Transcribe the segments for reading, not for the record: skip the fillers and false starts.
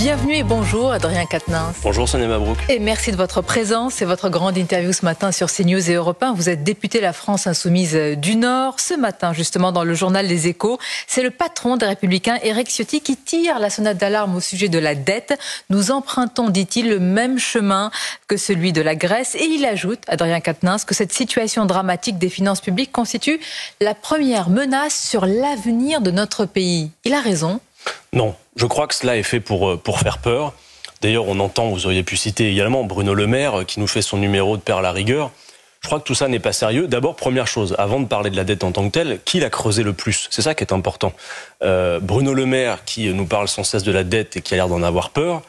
Bienvenue et bonjour Adrien Quatennens. Bonjour Sonia Mabrouk. Et merci de votre présence et votre grande interview ce matin sur CNews et Europe 1. Vous êtes député La France Insoumise du Nord. Ce matin, justement, dans le journal Les Échos, c'est le patron des Républicains, Éric Ciotti, qui tire la sonnette d'alarme au sujet de la dette. Nous empruntons, dit-il, le même chemin que celui de la Grèce. Et il ajoute, Adrien Quatennens, que cette situation dramatique des finances publiques constitue la première menace sur l'avenir de notre pays. Il a raison. Non, je crois que cela est fait pour faire peur. D'ailleurs, on entend, vous auriez pu citer également Bruno Le Maire qui nous fait son numéro de Père à la rigueur. Je crois que tout ça n'est pas sérieux. D'abord, première chose, avant de parler de la dette en tant que telle, qui l'a creusé le plus? C'est ça qui est important. Bruno Le Maire qui nous parle sans cesse de la dette et qui a l'air d'en avoir peur,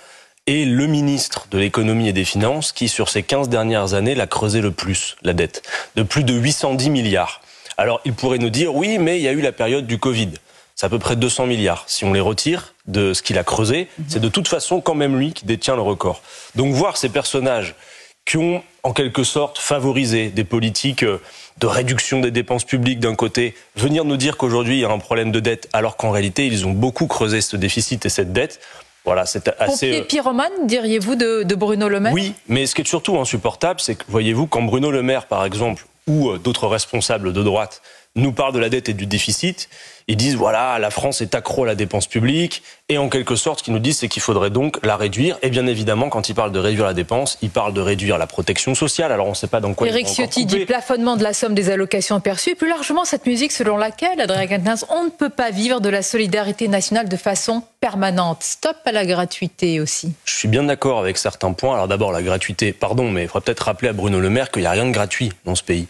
et le ministre de l'économie et des finances qui, sur ces 15 dernières années, l'a creusé le plus, la dette, de plus de 810 milliards. Alors, il pourrait nous dire, oui, mais il y a eu la période du Covid. C'est à peu près 200 milliards. Si on les retire de ce qu'il a creusé, c'est de toute façon quand même lui qui détient le record. Donc voir ces personnages qui ont en quelque sorte favorisé des politiques de réduction des dépenses publiques d'un côté, venir nous dire qu'aujourd'hui il y a un problème de dette alors qu'en réalité ils ont beaucoup creusé ce déficit et cette dette. Voilà, c'est assez... Pompier pyromane, diriez-vous, de Bruno Le Maire? Oui, mais ce qui est surtout insupportable, c'est que, voyez-vous, quand Bruno Le Maire, par exemple, ou d'autres responsables de droite, nous parlent de la dette et du déficit, ils disent, voilà, la France est accro à la dépense publique, et en quelque sorte, ce qu'ils nous disent, c'est qu'il faudrait donc la réduire. Et bien évidemment, quand ils parlent de réduire la dépense, ils parlent de réduire la protection sociale. Alors on ne sait pas dans quoi Éric Ciotti dit plafonnement de la somme des allocations perçues, et plus largement cette musique selon laquelle, Adrien Quatennens, on ne peut pas vivre de la solidarité nationale de façon permanente. Stop à la gratuité aussi. Je suis bien d'accord avec certains points. Alors d'abord, la gratuité, pardon, mais il faudrait peut-être rappeler à Bruno Le Maire qu'il n'y a rien de gratuit dans ce pays.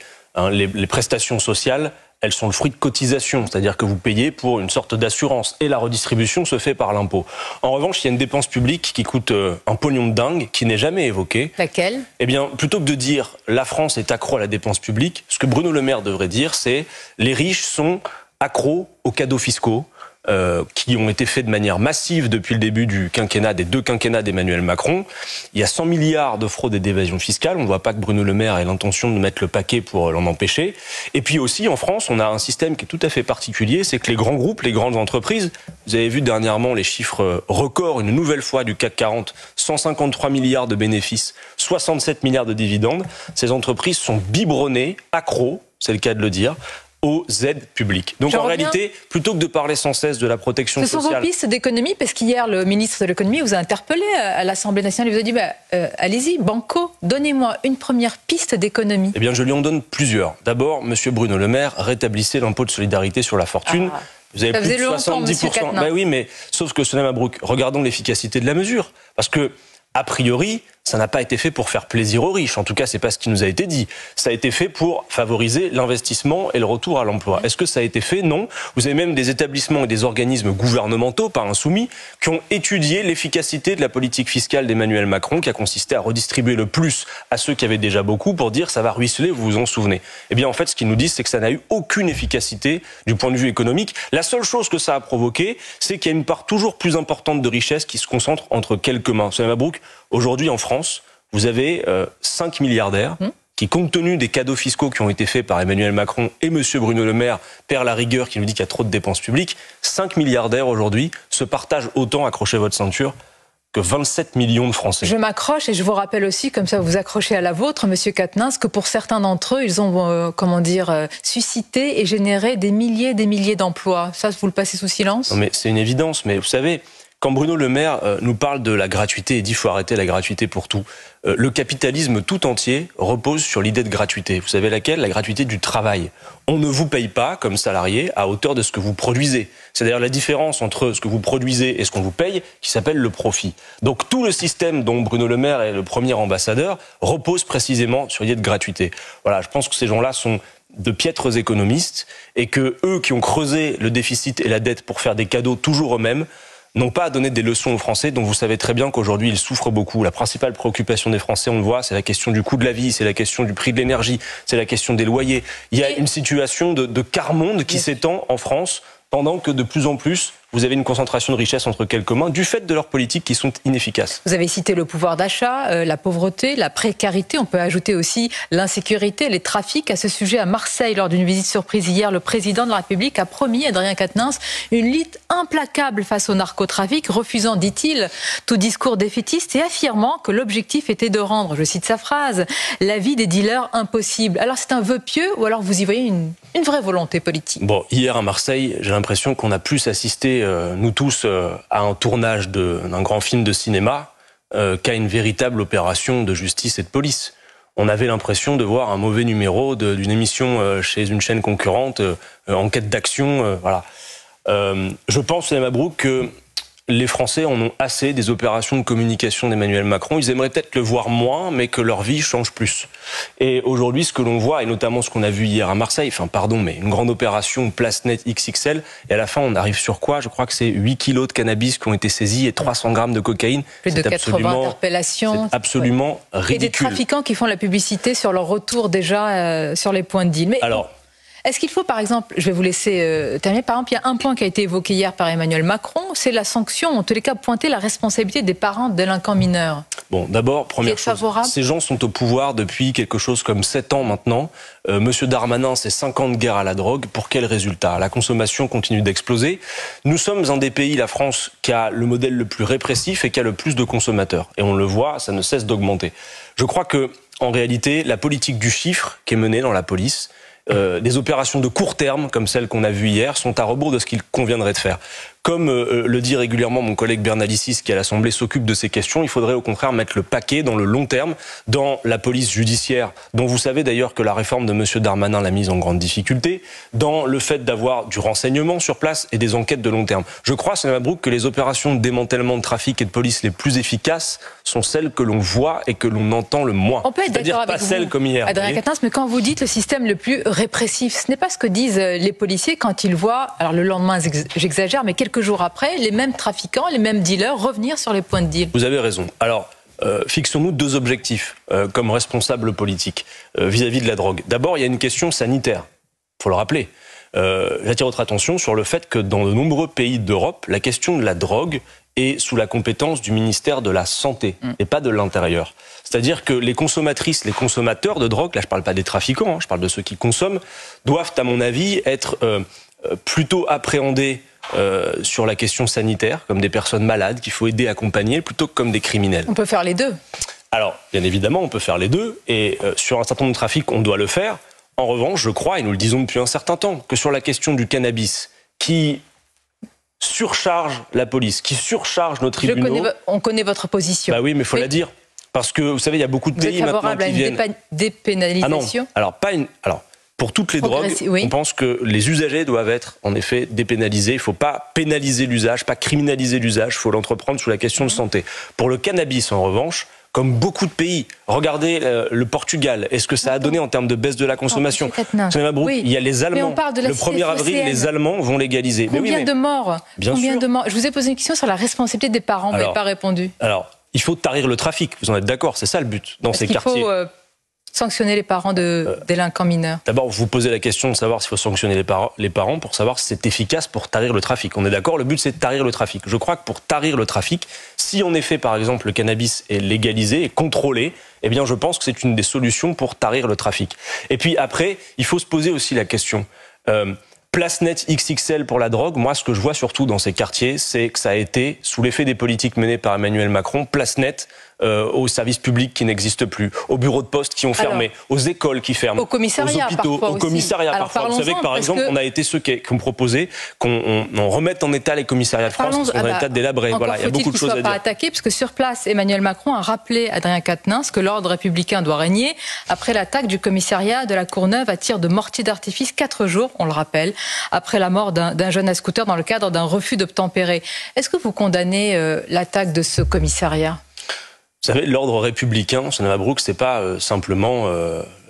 Les prestations sociales, elles sont le fruit de cotisations, c'est-à-dire que vous payez pour une sorte d'assurance et la redistribution se fait par l'impôt. En revanche, il y a une dépense publique qui coûte un pognon de dingue, qui n'est jamais évoquée. Laquelle? Eh bien, plutôt que de dire la France est accro à la dépense publique, ce que Bruno Le Maire devrait dire, c'est les riches sont accros aux cadeaux fiscaux. Qui ont été faits de manière massive depuis le début du quinquennat, des 2 quinquennats d'Emmanuel Macron. Il y a 100 milliards de fraude et d'évasion fiscale. On ne voit pas que Bruno Le Maire ait l'intention de mettre le paquet pour l'en empêcher. Et puis aussi, en France, on a un système qui est tout à fait particulier, c'est que les grands groupes, les grandes entreprises, vous avez vu dernièrement les chiffres records, une nouvelle fois du CAC 40, 153 milliards de bénéfices, 67 milliards de dividendes. Ces entreprises sont biberonnées, accros, c'est le cas de le dire, aux aides publiques. Donc en réalité, plutôt que de parler sans cesse de la protection sociale... Ce sont vos pistes d'économie, parce qu'hier, le ministre de l'économie vous a interpellé à l'Assemblée nationale. Il vous a dit, allez-y, banco, donnez-moi une première piste d'économie. Eh bien, je lui en donne plusieurs. D'abord, monsieur Bruno Le Maire, rétablissez l'impôt de solidarité sur la fortune. Vous avez plus de 70%. Ben oui, mais sauf que Sonia Mabrouk, regardons l'efficacité de la mesure. Parce que, a priori, ça n'a pas été fait pour faire plaisir aux riches. En tout cas, c'est pas ce qui nous a été dit. Ça a été fait pour favoriser l'investissement et le retour à l'emploi. Est-ce que ça a été fait? Non. Vous avez même des établissements et des organismes gouvernementaux, pas insoumis, qui ont étudié l'efficacité de la politique fiscale d'Emmanuel Macron, qui a consisté à redistribuer le plus à ceux qui avaient déjà beaucoup pour dire ça va ruisseler, vous vous en souvenez. Eh bien, en fait, ce qu'ils nous disent, c'est que ça n'a eu aucune efficacité du point de vue économique. La seule chose que ça a provoqué, c'est qu'il y a une part toujours plus importante de richesse qui se concentre entre quelques mains. Sonia Mabrouk, aujourd'hui en France, vous avez 5 milliardaires qui, compte tenu des cadeaux fiscaux qui ont été faits par Emmanuel Macron et monsieur Bruno Le Maire, Père la rigueur, qui nous dit qu'il y a trop de dépenses publiques, 5 milliardaires aujourd'hui se partagent autant, accrochez votre ceinture, que 27 millions de Français. Je m'accroche et je vous rappelle aussi, comme ça vous accrochez à la vôtre, monsieur Quatennens, que pour certains d'entre eux, ils ont, suscité et généré des milliers d'emplois. Ça, vous le passez sous silence? Non mais c'est une évidence, mais vous savez... Quand Bruno Le Maire nous parle de la gratuité et dit qu'il faut arrêter la gratuité pour tout, le capitalisme tout entier repose sur l'idée de gratuité. Vous savez laquelle? La gratuité du travail. On ne vous paye pas comme salarié à hauteur de ce que vous produisez. C'est d'ailleurs la différence entre ce que vous produisez et ce qu'on vous paye qui s'appelle le profit. Donc tout le système dont Bruno Le Maire est le premier ambassadeur repose précisément sur l'idée de gratuité. Voilà, je pense que ces gens-là sont de piètres économistes et que eux qui ont creusé le déficit et la dette pour faire des cadeaux toujours eux-mêmes n'ont pas à donner des leçons aux Français, dont vous savez très bien qu'aujourd'hui ils souffrent beaucoup. La principale préoccupation des Français, on le voit, c'est la question du coût de la vie, c'est la question du prix de l'énergie, c'est la question des loyers. Il y a une situation de quart-monde qui s'étend en France, pendant que de plus en plus, vous avez une concentration de richesse entre quelques mains du fait de leurs politiques qui sont inefficaces. Vous avez cité le pouvoir d'achat, la pauvreté, la précarité. On peut ajouter aussi l'insécurité, les trafics. À ce sujet, à Marseille, lors d'une visite surprise hier, le président de la République a promis, Adrien Quatennens, une lutte implacable face au narcotrafic, refusant, dit-il, tout discours défaitiste et affirmant que l'objectif était de rendre, je cite sa phrase, la vie des dealers impossible. Alors c'est un vœu pieux ou alors vous y voyez une vraie volonté politique? Bon, hier à Marseille, j'ai l'impression qu'on a plus assisté, nous tous, à un tournage d'un grand film de cinéma qu'à une véritable opération de justice et de police. On avait l'impression de voir un mauvais numéro d'une émission chez une chaîne concurrente, enquête d'action, voilà. Je pense, Sonia Mabrouk, que les Français en ont assez des opérations de communication d'Emmanuel Macron. Ils aimeraient peut-être le voir moins, mais que leur vie change plus. Et aujourd'hui, ce que l'on voit, et notamment ce qu'on a vu hier à Marseille, mais une grande opération Place Net XXL, et à la fin, on arrive sur quoi? Je crois que c'est 8 kilos de cannabis qui ont été saisis et 300 grammes de cocaïne. Plus de 80 interpellations. C'est absolument ridicule. Et des trafiquants qui font la publicité sur leur retour déjà sur les points de deal. Mais alors, est-ce qu'il faut, par exemple, je vais vous laisser terminer, par exemple, il y a un point qui a été évoqué hier par Emmanuel Macron, c'est la sanction, en tous les cas, pointer la responsabilité des parents de délinquants mineurs. Bon, d'abord, première chose, ces gens sont au pouvoir depuis quelque chose comme 7 ans maintenant. Monsieur Darmanin, c'est 5 ans de guerre à la drogue. Pour quel résultat? La consommation continue d'exploser. Nous sommes un des pays, la France, qui a le modèle le plus répressif et qui a le plus de consommateurs. Et on le voit, ça ne cesse d'augmenter. Je crois que, en réalité, la politique du chiffre qui est menée dans la police, des opérations de court terme, comme celles qu'on a vues hier, sont à rebours de ce qu'il conviendrait de faire. Comme le dit régulièrement mon collègue Bernalicis, qui à l'Assemblée s'occupe de ces questions, il faudrait au contraire mettre le paquet dans le long terme, dans la police judiciaire, dont vous savez d'ailleurs que la réforme de M. Darmanin l'a mise en grande difficulté, dans le fait d'avoir du renseignement sur place et des enquêtes de long terme. Je crois, Sonia Mabrouk, que les opérations de démantèlement de trafic et de police les plus efficaces sont celles que l'on voit et que l'on entend le moins. On peut être d'accord avec vous, celles comme hier. Adrien Quatennens, mais quand vous dites le système le plus répressif, ce n'est pas ce que disent les policiers quand ils voient, alors le lendemain j'exagère, mais quelques jours après, les mêmes trafiquants, les mêmes dealers revenir sur les points de deal. Vous avez raison. Alors, fixons-nous 2 objectifs comme responsables politiques vis-à-vis de la drogue. D'abord, il y a une question sanitaire. Il faut le rappeler. J'attire votre attention sur le fait que dans de nombreux pays d'Europe, la question de la drogue est sous la compétence du ministère de la Santé et pas de l'Intérieur. C'est-à-dire que les consommatrices, les consommateurs de drogue, là je ne parle pas des trafiquants, je parle de ceux qui consomment, doivent à mon avis être plutôt appréhendés sur la question sanitaire, comme des personnes malades qu'il faut aider, accompagner, plutôt que comme des criminels. On peut faire les deux. Alors, bien évidemment, on peut faire les deux, et sur un certain nombre de trafics, on doit le faire. En revanche, je crois, et nous le disons depuis un certain temps, que sur la question du cannabis, qui surcharge la police, qui surcharge nos tribunaux... On connaît votre position. Bah oui, mais il faut la dire. Parce que, vous savez, il y a beaucoup de pays maintenant qui viennent... Vous êtes favorable à une dépénalisation? Ah non, alors, pour toutes les drogues, on pense que les usagers doivent être, en effet, dépénalisés. Il ne faut pas pénaliser l'usage, pas criminaliser l'usage. Il faut l'entreprendre sous la question de santé. Pour le cannabis, en revanche, comme beaucoup de pays, regardez le Portugal. Est-ce que ça a donné en termes de baisse de la consommation? Oui. Il y a les Allemands. Le 1er avril, les Allemands vont légaliser. Combien de morts? Bien sûr. Je vous ai posé une question sur la responsabilité des parents. Vous n'avez pas répondu. Alors, il faut tarir le trafic. Vous en êtes d'accord? C'est ça le but dans ces quartiers. Il faut sanctionner les parents de délinquants mineurs? D'abord, vous posez la question de savoir s'il faut sanctionner les parents pour savoir si c'est efficace pour tarir le trafic. On est d'accord, le but c'est de tarir le trafic. Je crois que pour tarir le trafic, si en effet, par exemple, le cannabis est légalisé et contrôlé, eh bien je pense que c'est une des solutions pour tarir le trafic. Et puis après, il faut se poser aussi la question... Place Net XXL pour la drogue, moi ce que je vois surtout dans ces quartiers, c'est que ça a été, sous l'effet des politiques menées par Emmanuel Macron, Place Net aux services publics qui n'existent plus, aux bureaux de poste qui ont fermé, aux écoles qui ferment, aux commissariats, aux hôpitaux, aux commissariats parfois. Vous savez que par exemple, on a été ceux qui ont proposé qu'on remette en état les commissariats de France, qui sont en état délabré. Voilà, il y a beaucoup de choses à dire. Pas attaqué, parce que sur place, Emmanuel Macron a rappelé à Adrien Quatennens que l'ordre républicain doit régner après l'attaque du commissariat de la Courneuve à tir de mortier d'artifice 4 jours, on le rappelle, après la mort d'un jeune à scooter dans le cadre d'un refus d'obtempérer. Est-ce que vous condamnez l'attaque de ce commissariat? Vous savez, l'ordre républicain, Sonia Mabrouk, c'est pas simplement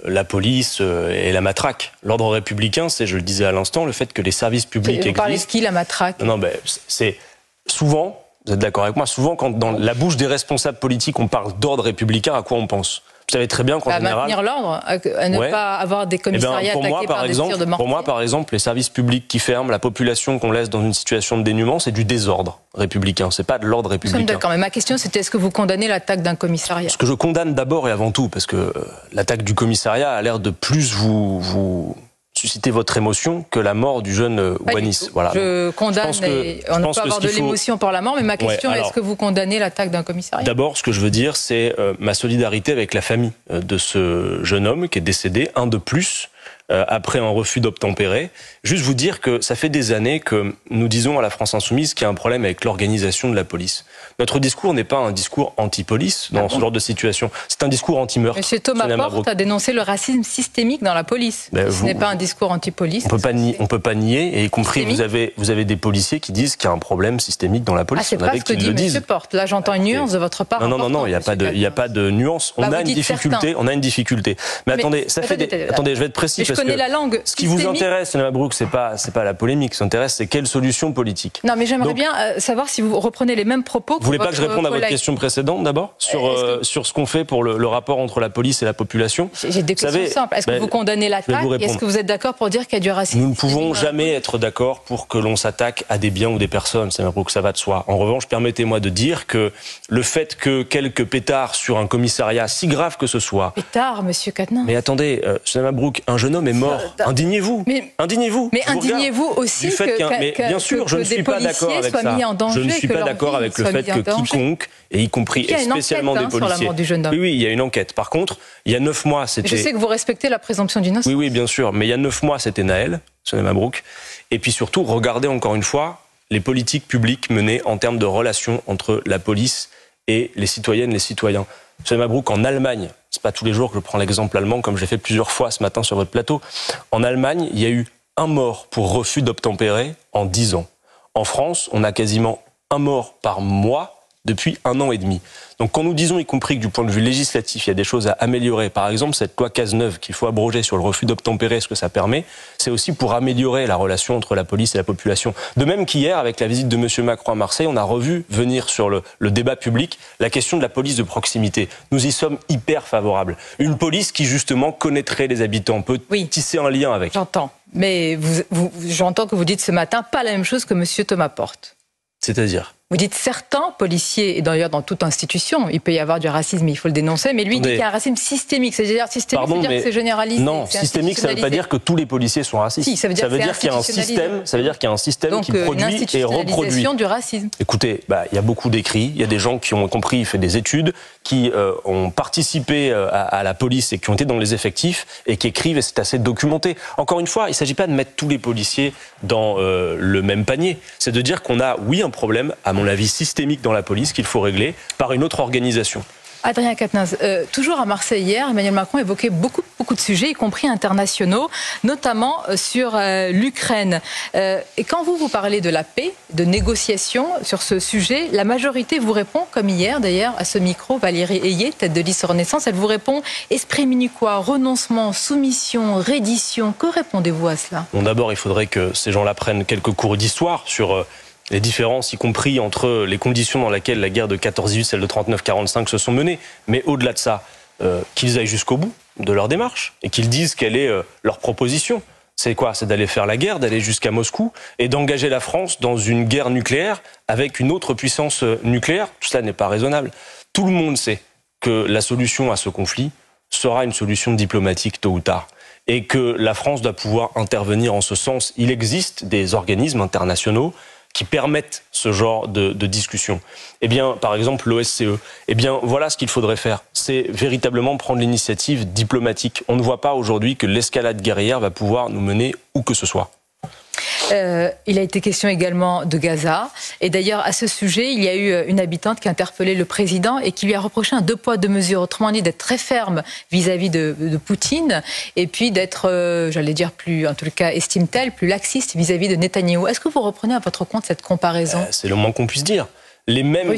la police et la matraque. L'ordre républicain, c'est, je le disais à l'instant, le fait que les services publics existent. Vous parlez de qui, la matraque? Non, c'est souvent, vous êtes d'accord avec moi, souvent quand dans la bouche des responsables politiques on parle d'ordre républicain, à quoi on pense? savez très bien qu'en général... maintenir l'ordre, à ne pas avoir des commissariats attaqués par des tirs de mortier. Pour moi, par exemple, les services publics qui ferment, la population qu'on laisse dans une situation de dénuement, c'est du désordre républicain, c'est pas de l'ordre républicain. Nous sommes d'accord, mais ma question c'était est-ce que vous condamnez l'attaque d'un commissariat? Ce que je condamne d'abord et avant tout, parce que l'attaque du commissariat a l'air de plus vous susciter votre émotion que la mort du jeune Ouanis. Voilà. Je condamne, on peut avoir de l'émotion pour la mort, mais ma question est est-ce que vous condamnez l'attaque d'un commissariat? D'abord, ce que je veux dire, c'est ma solidarité avec la famille de ce jeune homme qui est décédé, un de plus, après un refus d'obtempérer. Juste vous dire que ça fait des années que nous disons à la France Insoumise qu'il y a un problème avec l'organisation de la police. Notre discours n'est pas un discours anti-police dans ce genre de situation. C'est un discours anti-meurtre. Monsieur Thomas Porte a dénoncé le racisme systémique dans la police. Ce n'est pas un discours anti-police. On peut pas nier, et y compris vous avez des policiers qui disent qu'il y a un problème systémique dans la police. C'est pas ce que dit Monsieur Porte. Là, j'entends une nuance de votre part. Non, il n'y a pas de nuance. On a une difficulté. Mais attendez, attendez, je vais être précis. Je connais la langue. Ce qui vous intéresse, Mme Mabrouk, c'est pas la polémique. Ce qui intéresse, c'est quelle solution politique. Non, mais j'aimerais bien savoir si vous reprenez les mêmes propos. Vous voulez pas que je réponde à votre question précédente d'abord sur ce qu'on fait pour le rapport entre la police et la population? J'ai des questions simples. Est-ce que vous condamnez l'attaque? Est-ce que vous êtes d'accord pour dire qu'il y a du racisme? Nous ne pouvons jamais être d'accord pour que l'on s'attaque à des biens ou des personnes. Ça va de soi. En revanche, permettez-moi de dire que le fait que quelques pétards sur un commissariat, si grave que ce soit... Pétards, monsieur Quatennens. Mais attendez, Mme Mabrouk, un jeune homme est mort. Indignez-vous. Indignez-vous. Mais indignez-vous aussi bien sûr, je ne suis pas d'accord avec ça. Je ne suis pas d'accord avec le fait que quiconque, et y compris et spécialement des policiers... Oui, il y a une enquête. Par contre, il y a 9 mois, c'était... Je sais que vous respectez la présomption d'innocence. Oui, bien sûr. Mais il y a 9 mois, c'était Naël, Mme Mabrouk. Et puis surtout, regardez encore une fois les politiques publiques menées en termes de relations entre la police et les citoyennes, les citoyens. Mme Mabrouk, en Allemagne, c'est pas tous les jours que je prends l'exemple allemand, comme j'ai fait plusieurs fois ce matin sur votre plateau. En Allemagne, il y a eu 1 mort pour refus d'obtempérer en 10 ans. En France, on a quasiment 1 mort par mois depuis 1 an et demi. Donc quand nous disons, y compris que du point de vue législatif, il y a des choses à améliorer, par exemple cette loi Cazeneuve qu'il faut abroger sur le refus d'obtempérer, ce que ça permet, c'est aussi pour améliorer la relation entre la police et la population. De même qu'hier, avec la visite de M. Macron à Marseille, on a revu venir sur le débat public la question de la police de proximité. Nous y sommes hyper favorables. Une police qui justement connaîtrait les habitants, peut tisser un lien avec. J'entends. Mais j'entends que vous dites ce matin pas la même chose que M. Thomas Porte. C'est-à-dire ? Vous dites certains policiers, et d'ailleurs dans toute institution, il peut y avoir du racisme, il faut le dénoncer, mais lui dit qu'il y a un racisme systémique. C'est-à-dire systémique, c'est-à-dire que c'est généralisé. Non, systémique, ça ne veut pas dire que tous les policiers sont racistes. Si, ça veut dire qu'il y a un système. Ça veut dire qu'il y a un système qui produit et reproduit. Du racisme. Écoutez, il y a beaucoup d'écrits, il y a des gens qui ont compris, fait des études, qui ont participé à la police et qui ont été dans les effectifs et qui écrivent, et c'est assez documenté. Encore une fois, il ne s'agit pas de mettre tous les policiers dans le même panier. C'est de dire qu'on a, oui, un problème, à mon avis, systémique dans la police qu'il faut régler par une autre organisation. Adrien Quatennens, toujours à Marseille hier, Emmanuel Macron évoquait beaucoup de sujets, y compris internationaux, notamment sur l'Ukraine. Et quand vous parlez de la paix, de négociation sur ce sujet, la majorité vous répond, comme hier d'ailleurs, à ce micro, Valérie Ayé, tête de liste Renaissance, elle vous répond esprit munichois, renoncement, soumission, reddition. Que répondez-vous à cela? Bon, d'abord, il faudrait que ces gens-là prennent quelques cours d'histoire sur les différences, y compris entre les conditions dans lesquelles la guerre de 14-18, celle de 39-45 se sont menées. Mais au-delà de ça, qu'ils aillent jusqu'au bout de leur démarche et qu'ils disent quelle est leur proposition. C'est quoi? C'est d'aller faire la guerre, d'aller jusqu'à Moscou et d'engager la France dans une guerre nucléaire avec une autre puissance nucléaire. Tout cela n'est pas raisonnable. Tout le monde sait que la solution à ce conflit sera une solution diplomatique tôt ou tard. Et que la France doit pouvoir intervenir en ce sens. Il existe des organismes internationaux qui permettent ce genre de discussion. Eh bien, par exemple, l'OSCE. Eh bien, voilà ce qu'il faudrait faire. C'est véritablement prendre l'initiative diplomatique. On ne voit pas aujourd'hui que l'escalade guerrière va pouvoir nous mener où que ce soit. Il a été question également de Gaza. Et d'ailleurs, à ce sujet, il y a eu une habitante qui a interpellé le président et qui lui a reproché un 2 poids 2 mesures. Autrement dit, d'être très ferme vis-à-vis de Poutine et puis d'être, j'allais dire, plus, en tout cas, estime-t-elle, plus laxiste vis-à-vis de Netanyahou. Est-ce que vous reprenez à votre compte cette comparaison? C'est le moins qu'on puisse dire. Les mêmes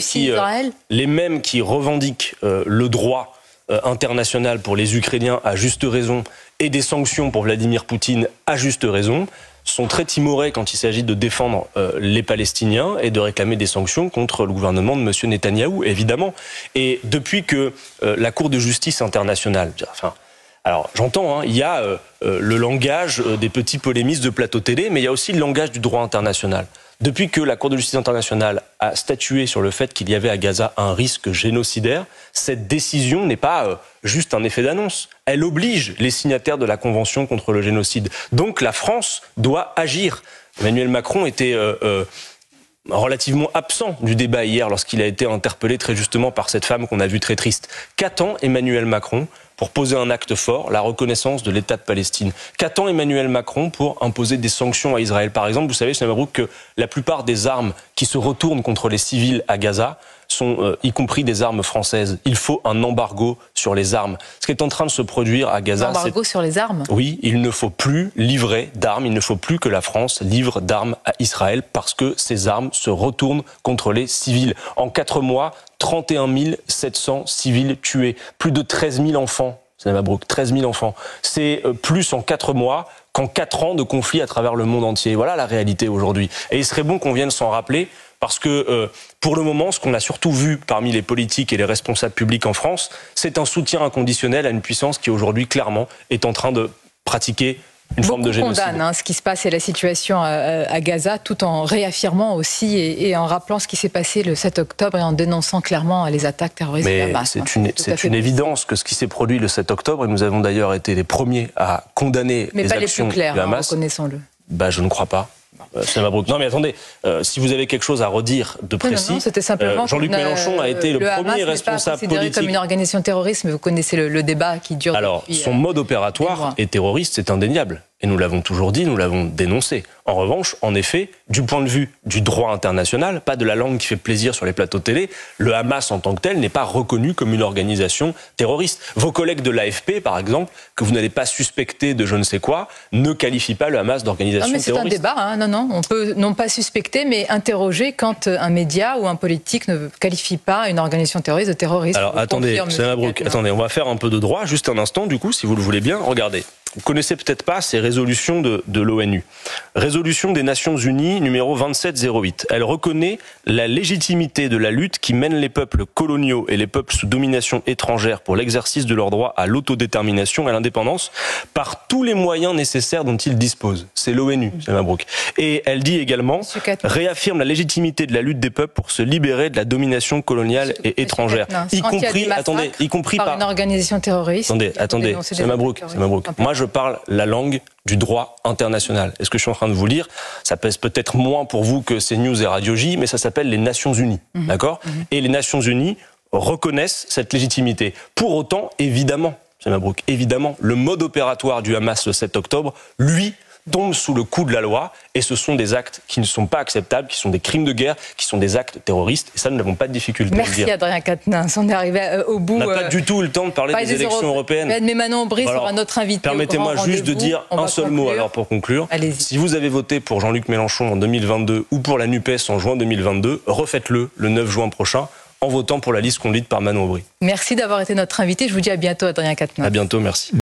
qui revendiquent le droit international pour les Ukrainiens à juste raison et des sanctions pour Vladimir Poutine à juste raison sont très timorés quand il s'agit de défendre les Palestiniens et de réclamer des sanctions contre le gouvernement de M. Netanyahou, évidemment. Et depuis que la Cour de justice internationale, alors j'entends, il y a le langage des petits polémistes de plateau télé, mais il y a aussi le langage du droit international. Depuis que la Cour de justice internationale a statué sur le fait qu'il y avait à Gaza un risque génocidaire, cette décision n'est pas juste un effet d'annonce. Elle oblige les signataires de la Convention contre le génocide. Donc la France doit agir. Emmanuel Macron était relativement absent du débat hier lorsqu'il a été interpellé très justement par cette femme qu'on a vue très triste. Qu'attend Emmanuel Macron pour poser un acte fort, la reconnaissance de l'État de Palestine? Qu'attend Emmanuel Macron pour imposer des sanctions à Israël? Par exemple, vous savez, Sonia Mabrouk, que la plupart des armes qui se retournent contre les civils à Gaza sont y compris des armes françaises. Il faut un embargo sur les armes. Ce qui est en train de se produire à Gaza... Un embargo sur les armes? Oui, il ne faut plus livrer d'armes, il ne faut plus que la France livre d'armes à Israël parce que ces armes se retournent contre les civils. En 4 mois, 31 700 civils tués, plus de 13 000 enfants. Sonia Mabrouk, 13 000 enfants. C'est plus en 4 mois qu'en 4 ans de conflit à travers le monde entier. Voilà la réalité aujourd'hui. Et il serait bon qu'on vienne s'en rappeler parce que pour le moment, ce qu'on a surtout vu parmi les politiques et les responsables publics en France, c'est un soutien inconditionnel à une puissance qui aujourd'hui clairement est en train de pratiquer une forme de génocide. Condamnent ce qui se passe et la situation à Gaza, tout en réaffirmant aussi et en rappelant ce qui s'est passé le 7 octobre et en dénonçant clairement les attaques terroristes de Hamas. C'est une évidence que ce qui s'est produit le 7 octobre, et nous avons d'ailleurs été les premiers à condamner les actions du Hamas. Reconnaissons-le. Je ne crois pas. Non mais attendez, si vous avez quelque chose à redire de précis, c'était simplement Jean-Luc Mélenchon a été le premier responsable politique. Considéré comme une organisation terroriste, mais vous connaissez le débat qui dure. Alors, depuis, son mode opératoire est terroriste, c'est indéniable. Et nous l'avons toujours dit, nous l'avons dénoncé. En revanche, en effet, du point de vue du droit international, pas de la langue qui fait plaisir sur les plateaux télé, le Hamas en tant que tel n'est pas reconnu comme une organisation terroriste. Vos collègues de l'AFP, par exemple, que vous n'allez pas suspecter de je ne sais quoi, ne qualifient pas le Hamas d'organisation terroriste. C'est un débat, non. On peut non pas suspecter, mais interroger quand un média ou un politique ne qualifie pas une organisation terroriste de terroriste. Alors attendez, Sonia Mabrouk, on va faire un peu de droit, juste un instant, du coup, si vous le voulez bien. Regardez. Vous connaissez peut-être pas ces résolutions de l'ONU. Résolution des Nations Unies numéro 2708. Elle reconnaît la légitimité de la lutte qui mène les peuples coloniaux et les peuples sous domination étrangère pour l'exercice de leur droit à l'autodétermination et à l'indépendance par tous les moyens nécessaires dont ils disposent. C'est l'ONU, Sonia Mabrouk. Et elle dit également, réaffirme la légitimité de la lutte des peuples pour se libérer de la domination coloniale et étrangère. Y compris par une organisation terroriste. Attendez, Sonia Mabrouk. Moi, je parle la langue du droit international. Et ce que je suis en train de vous lire, ça pèse peut-être moins pour vous que CNews et Radio J, mais ça s'appelle les Nations Unies. D'accord ? Et les Nations Unies reconnaissent cette légitimité. Pour autant, évidemment, le mode opératoire du Hamas le 7 octobre, lui, tombe sous le coup de la loi, et ce sont des actes qui ne sont pas acceptables, qui sont des crimes de guerre, qui sont des actes terroristes, et ça, nous n'avons pas de difficulté à le dire. Merci Adrien Quatennens, on est arrivé au bout. On n'a pas du tout eu le temps de parler des élections européennes. Mais Manon Aubry sera notre invité. Permettez-moi juste de dire un seul mot alors pour conclure. Si vous avez voté pour Jean-Luc Mélenchon en 2022 ou pour la NUPES en juin 2022, refaites-le le 9 juin prochain en votant pour la liste conduite par Manon Aubry. Merci d'avoir été notre invité, je vous dis à bientôt Adrien Quatennens. À bientôt, merci.